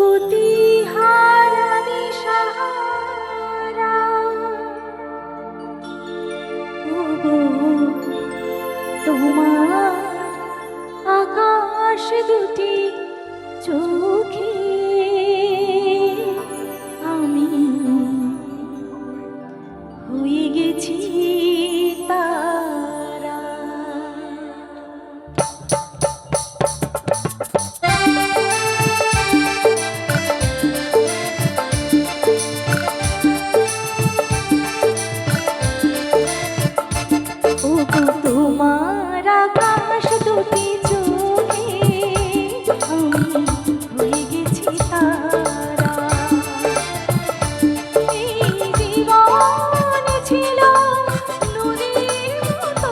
গতিহারা দিশাহারা ওগো তোমার আকাশ দুটি চোখে আমি হয়ে গেছি তারা। ওগো তোমার আকাশ দুটি চোখে আমি হয়ে গেছি তারা। এই জীবন ছিল নদীর মতো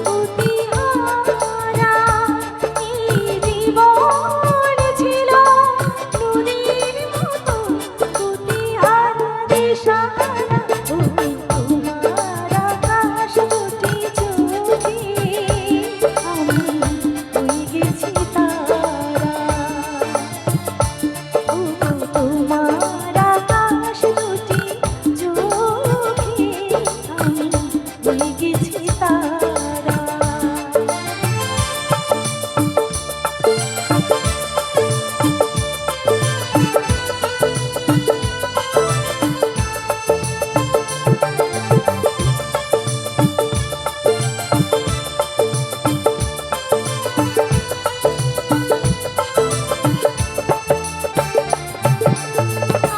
গতিহারা, এই জীবন ছিল নদীর মতো গতিহারা দিশাহারা। ওগো তোমার আকাশ দুটি চোখে আমি হয়ে গেছি তারা। ওগো তোমার আকাশ দুটি চোখে আমি হয়ে গেছি তারা।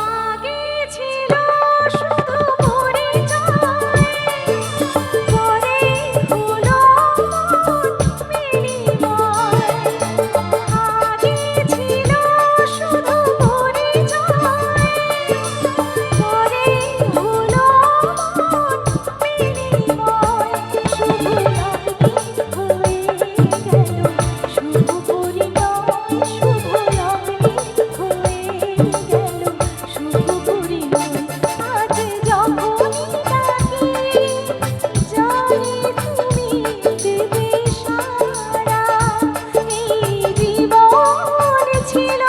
আগে ছিল শুধু পরিচয়, পরে হলো বিনিময়। আগে ছিল শুধু পরিচয়, পরে হলো বিনিময়। শুধু রঙিন হয়ে গেল শুভ পরিণয়, শুভ রঙিন হয়ে গেল শুভ পরিণয়। আজ যখনই ডাকি জানি তুমি দেবে সাড়া। এই জীবন ছিল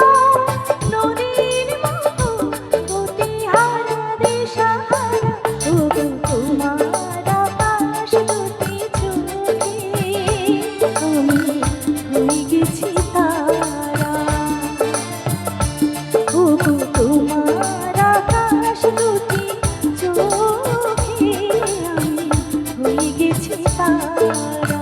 নদীর মতো গতিহারা দিশাহারা। ওগো তোমার আকাশ দুটি চোখে আমি হয়ে গেছি তারা। ওগো তোমার আকাশ দুটি চোখে আমি হয়ে গেছি তারা।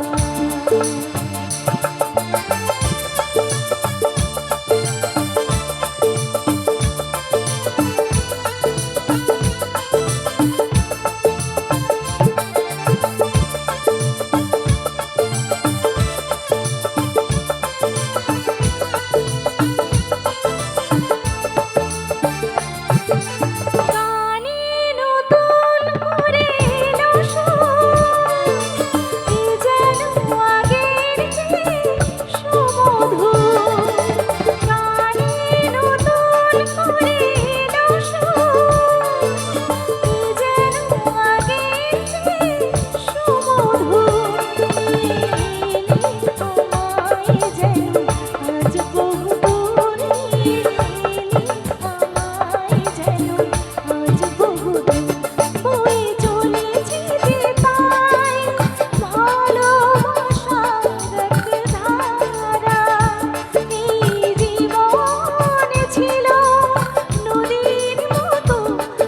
গানে নতুন করে এলো সুর, এ যেন আগের চেয়ে সুমধুর। গানে নতুন করে এলো সুর, এ যেন আগের চেয়ে সুমধুর। এলে আমায় যেন আজ বহুদূর, এলে আমায় যেন আজ বহুদূর। বয়ে চলেছে যে তাই ভালোবাসার এক ধারা। এই জীবন ছিল নদীর মতো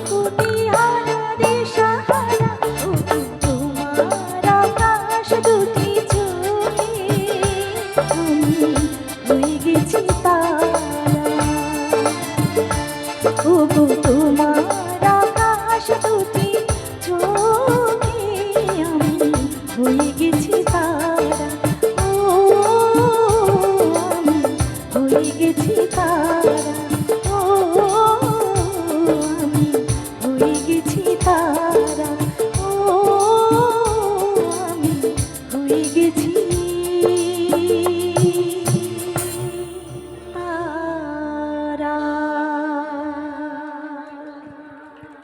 গতিহারা দিশাহারা। ওগো তোমার আকাশ দুটি চোখে আমি হয়ে গেছি তারা। ওগো তোমার আকাশ দুটি চোখে আমি হয়ে গেছি তারা। ও আমি হয়ে গেছি তারা।